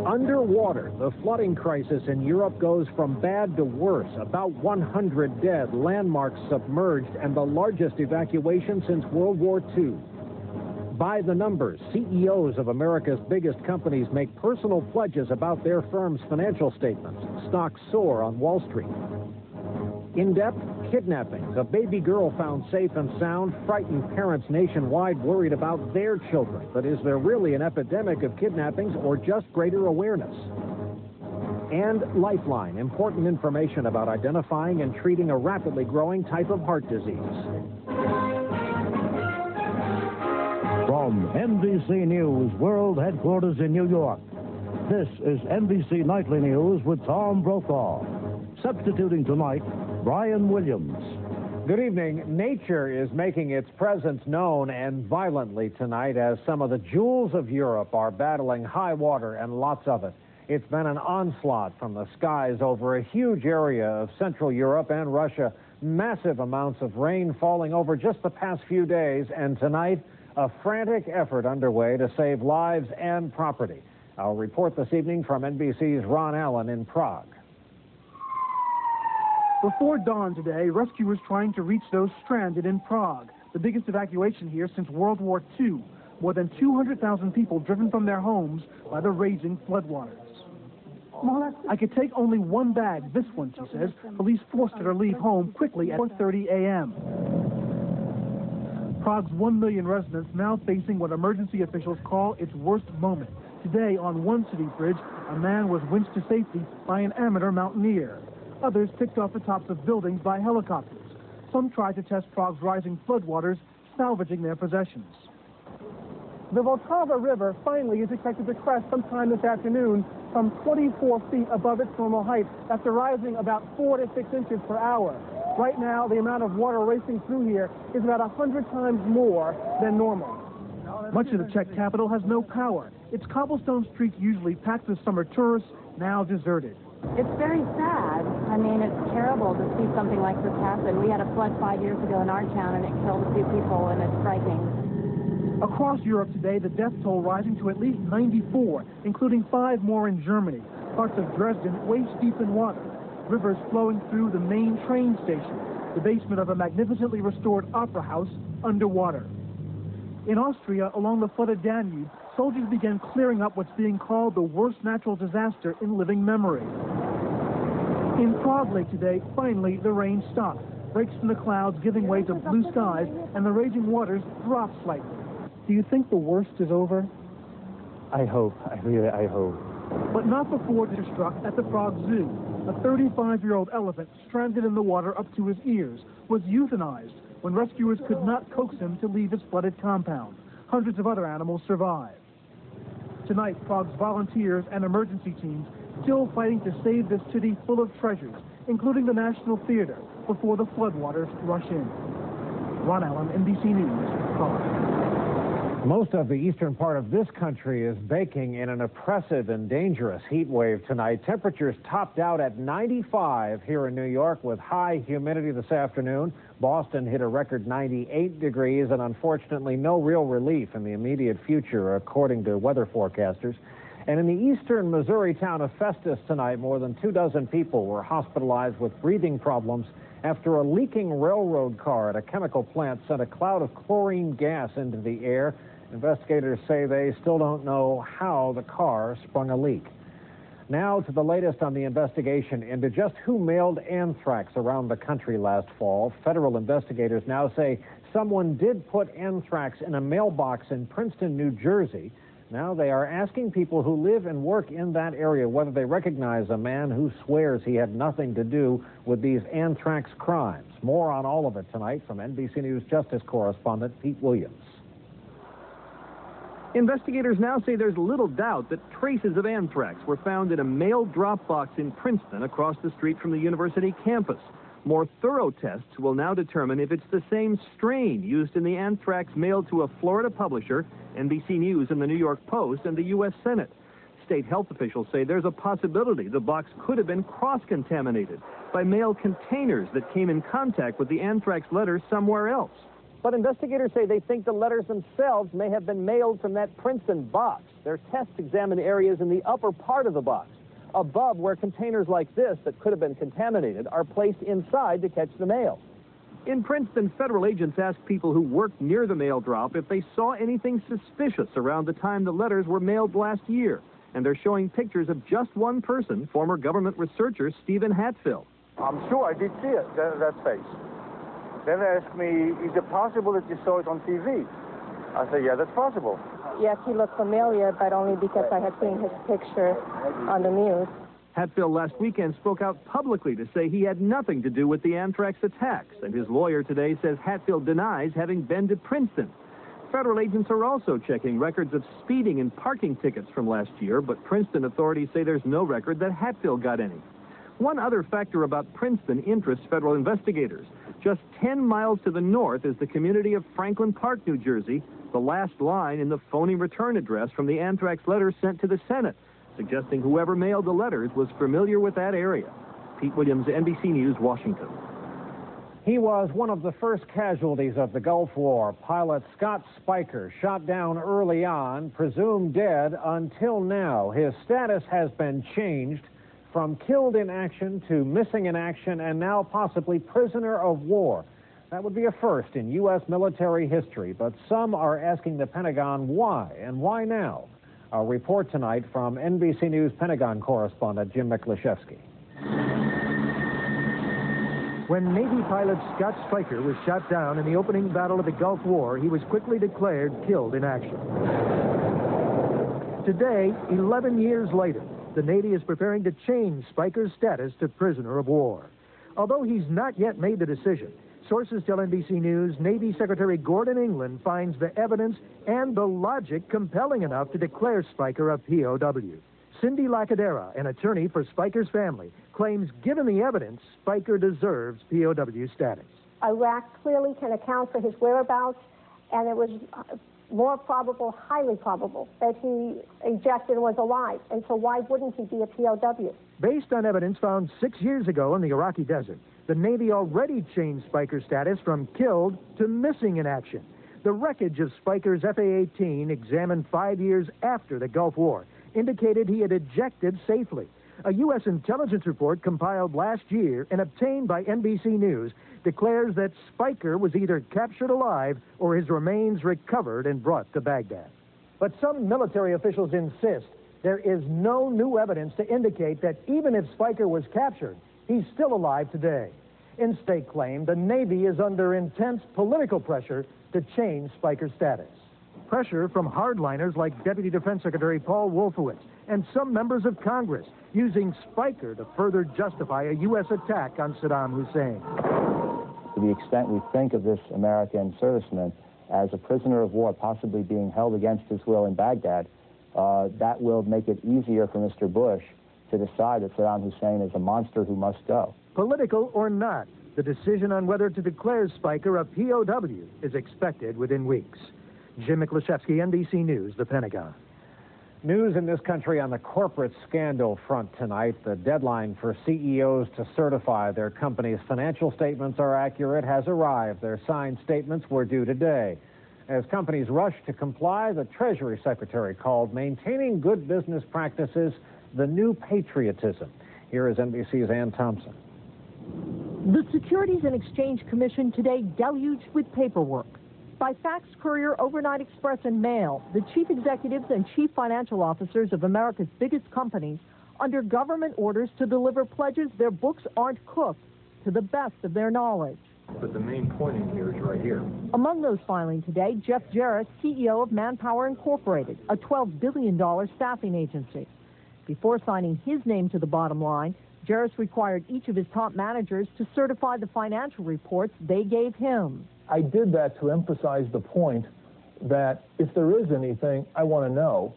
Underwater, the flooding crisis in Europe goes from bad to worse. About 100 dead, landmarks submerged, and the largest evacuation since World War II. By the numbers, CEOs of America's biggest companies make personal pledges about their firm's financial statements. Stocks soar on Wall Street. In depth, kidnappings. A baby girl found safe and sound. Frightened parents nationwide worried about their children. But is there really an epidemic of kidnappings or just greater awareness? And Lifeline, important information about identifying and treating a rapidly growing type of heart disease. From NBC News World Headquarters in New York, this is NBC Nightly News with Tom Brokaw. Substituting tonight, Brian Williams. Good evening. Nature is making its presence known and violently tonight as some of the jewels of Europe are battling high water and lots of it. It's been an onslaught from the skies over a huge area of Central Europe and Russia. Massive amounts of rain falling over just the past few days, and tonight, a frantic effort underway to save lives and property. Our report this evening from NBC's Ron Allen in Prague. Before dawn today, rescuers trying to reach those stranded in Prague, the biggest evacuation here since World War II. More than 200,000 people driven from their homes by the raging floodwaters. I could take only one bag, this one, she says. Police forced her to leave home quickly at 4:30 a.m. Prague's 1 million residents now facing what emergency officials call its worst moment. Today, on one city bridge, a man was winched to safety by an amateur mountaineer. Others picked off the tops of buildings by helicopters. Some tried to test Prague's rising floodwaters, salvaging their possessions. The Vltava River finally is expected to crest sometime this afternoon, some 24 feet above its normal height, after rising about 4 to 6 inches per hour. Right now, the amount of water racing through here is about 100 times more than normal. Much of the Czech capital has no power. Its cobblestone streets, usually packed with summer tourists, now deserted. It's very sad. I mean, it's terrible to see something like this happen. We had a flood 5 years ago in our town, and it killed a few people, and it's striking. Across Europe today, the death toll rising to at least 94, including 5 more in Germany. Parts of Dresden waist-deep in water. Rivers flowing through the main train station. The basement of a magnificently restored opera house underwater. In Austria, along the flooded Danube, soldiers began clearing up what's being called the worst natural disaster in living memory. In Prague Lake today, finally, the rain stopped. Breaks from the clouds giving way to blue skies, and the raging waters dropped slightly. Do you think the worst is over? I hope. I hope. But not before it struck at the Prague Zoo. A 35-year-old elephant, stranded in the water up to his ears, was euthanized when rescuers could not coax him to leave his flooded compound. Hundreds of other animals survived. Tonight, Prague's volunteers and emergency teams still fighting to save this city full of treasures, including the National Theater, before the floodwaters rush in. Ron Allen, NBC News, Prague. Most of the eastern part of this country is baking in an oppressive and dangerous heat wave tonight. Temperatures topped out at 95 here in New York with high humidity this afternoon. Boston hit a record 98 degrees, and unfortunately no real relief in the immediate future, according to weather forecasters. And in the eastern Missouri town of Festus tonight, more than 24 people were hospitalized with breathing problems after a leaking railroad car at a chemical plant sent a cloud of chlorine gas into the air. Investigators say they still don't know how the car sprung a leak. Now to the latest on the investigation into just who mailed anthrax around the country last fall. Federal investigators now say someone did put anthrax in a mailbox in Princeton, New Jersey. Now they are asking people who live and work in that area whether they recognize a man who swears he had nothing to do with these anthrax crimes. More on all of it tonight from NBC News Justice correspondent Pete Williams. Investigators now say there's little doubt that traces of anthrax were found in a mail drop box in Princeton across the street from the university campus. More thorough tests will now determine if it's the same strain used in the anthrax mailed to a Florida publisher, NBC News and the New York Post, and the U.S. Senate. State health officials say there's a possibility the box could have been cross-contaminated by mail containers that came in contact with the anthrax letters somewhere else. But investigators say they think the letters themselves may have been mailed from that Princeton box. Their tests examined areas in the upper part of the box, above where containers like this that could have been contaminated are placed inside to catch the mail. In Princeton, federal agents asked people who worked near the mail drop if they saw anything suspicious around the time the letters were mailed last year. And they're showing pictures of just one person, former government researcher Stephen Hatfield. I'm sure I did see it, that face. Then they asked me, is it possible that you saw it on TV? I said, yeah, that's possible. Yes, he looked familiar, but only because I had seen his picture on the news. Hatfield last weekend spoke out publicly to say he had nothing to do with the anthrax attacks, and his lawyer today says Hatfield denies having been to Princeton. Federal agents are also checking records of speeding and parking tickets from last year, but Princeton authorities say there's no record that Hatfield got any. One other factor about Princeton interests federal investigators. Just 10 miles to the north is the community of Franklin Park, New Jersey, the last line in the phony return address from the anthrax letter sent to the Senate, suggesting whoever mailed the letters was familiar with that area. Pete Williams, NBC News, Washington. He was one of the first casualties of the Gulf War. Pilot Scott Spiker shot down early on, presumed dead until now. His status has been changed from killed in action to missing in action and now possibly prisoner of war. That would be a first in U.S. military history, but some are asking the Pentagon why and why now. A report tonight from NBC News Pentagon correspondent Jim Miklashevsky. When Navy pilot Scott Spiker was shot down in the opening battle of the Gulf War, he was quickly declared killed in action. Today, 11 years later, the Navy is preparing to change Spiker's status to prisoner of war. Although he's not yet made the decision, sources tell NBC News Navy Secretary Gordon England finds the evidence and the logic compelling enough to declare Spiker a POW. Cindy Lacadera, an attorney for Spiker's family, claims given the evidence, Spiker deserves POW status. Iraq clearly can account for his whereabouts, and it was more probable, highly probable, that he ejected and was alive. And so why wouldn't he be a POW? Based on evidence found 6 years ago in the Iraqi desert, the Navy already changed Spiker's status from killed to missing in action. The wreckage of Spiker's FA-18, examined 5 years after the Gulf War, indicated he had ejected safely. A U.S. intelligence report compiled last year and obtained by NBC News declares that Spiker was either captured alive or his remains recovered and brought to Baghdad. But some military officials insist there is no new evidence to indicate that even if Spiker was captured, he's still alive today. In state claim, the Navy is under intense political pressure to change Spiker's status. Pressure from hardliners like Deputy Defense Secretary Paul Wolfowitz and some members of Congress using Spiker to further justify a U.S. attack on Saddam Hussein. To the extent we think of this American serviceman as a prisoner of war, possibly being held against his will in Baghdad, that will make it easier for Mr. Bush to decide that Saddam Hussein is a monster who must go. Political or not, the decision on whether to declare Spiker a POW is expected within weeks. Jim Miklashevsky, NBC News, the Pentagon. News in this country on the corporate scandal front tonight. The deadline for CEOs to certify their company's financial statements are accurate has arrived. Their signed statements were due today. As companies rush to comply, the Treasury Secretary called maintaining good business practices the new patriotism. Here is NBC's Ann Thompson. The Securities and Exchange Commission today deluged with paperwork. By fax, courier, overnight express, and mail, the chief executives and chief financial officers of America's biggest companies under government orders to deliver pledges their books aren't cooked to the best of their knowledge. But the main point in here is right here. Among those filing today, Jeff Jarrett, CEO of Manpower Incorporated, a $12 billion staffing agency. Before signing his name to the bottom line, Jarrett required each of his top managers to certify the financial reports they gave him. I did that to emphasize the point that if there is anything, I want to know,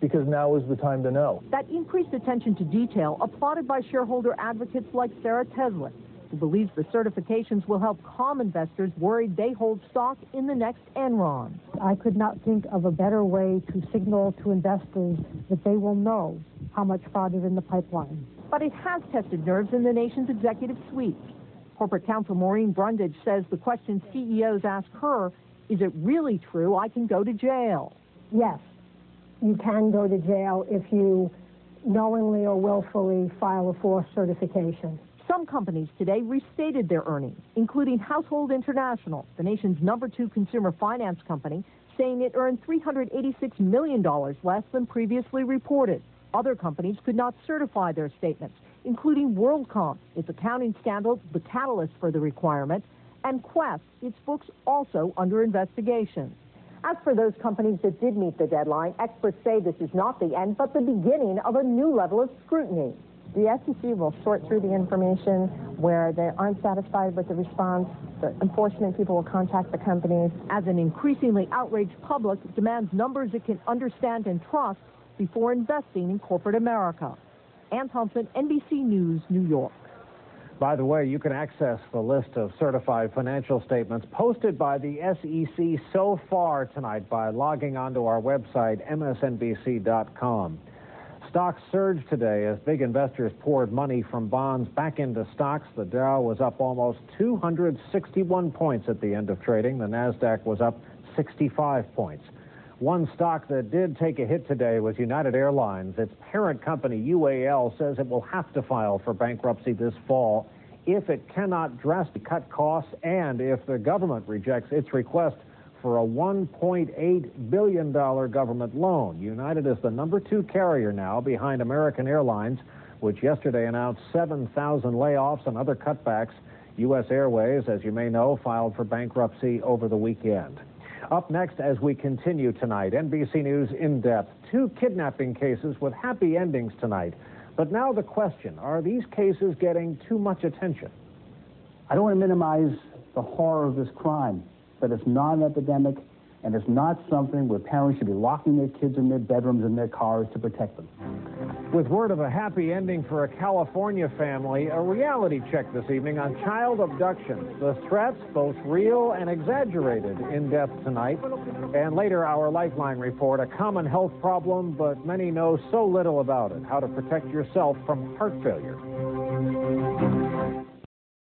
because now is the time to know. That increased attention to detail applauded by shareholder advocates like Sarah Teslin, who believes the certifications will help calm investors worried they hold stock in the next Enron. I could not think of a better way to signal to investors that they will know how much fraud is in the pipeline. But it has tested nerves in the nation's executive suite. Corporate counsel Maureen Brundage says the question CEOs ask her, is it really true I can go to jail? Yes, you can go to jail if you knowingly or willfully file a false certification. Some companies today restated their earnings, including Household International, the nation's #2 consumer finance company, saying it earned $386 million less than previously reported. Other companies could not certify their statements, including WorldCom, its accounting scandal, the catalyst for the requirement, and Quest, its books also under investigation. As for those companies that did meet the deadline, experts say this is not the end, but the beginning of a new level of scrutiny. The SEC will sort through the information where they aren't satisfied with the response. The enforcement people will contact the companies. As an increasingly outraged public demands numbers it can understand and trust before investing in corporate America. Ann Thompson, NBC News, New York. By the way, you can access the list of certified financial statements posted by the SEC so far tonight by logging onto our website, msnbc.com. Stocks surged today as big investors poured money from bonds back into stocks. The Dow was up almost 261 points at the end of trading. The Nasdaq was up 65 points. One stock that did take a hit today was United Airlines. Its parent company, UAL, says it will have to file for bankruptcy this fall if it cannot drastically cut costs and if the government rejects its request for a $1.8 billion government loan. United is the #2 carrier now behind American Airlines, which yesterday announced 7,000 layoffs and other cutbacks. U.S. Airways, as you may know, filed for bankruptcy over the weekend. Up next, as we continue tonight, NBC News In Depth. 2 kidnapping cases with happy endings tonight. But now the question, are these cases getting too much attention? I don't want to minimize the horror of this crime, but it's not an epidemic, and it's not something where parents should be locking their kids in their bedrooms and their cars to protect them. With word of a happy ending for a California family, a reality check this evening on child abductions. The threats, both real and exaggerated, in depth tonight. And later, our Lifeline report, a common health problem, but many know so little about it. How to protect yourself from heart failure.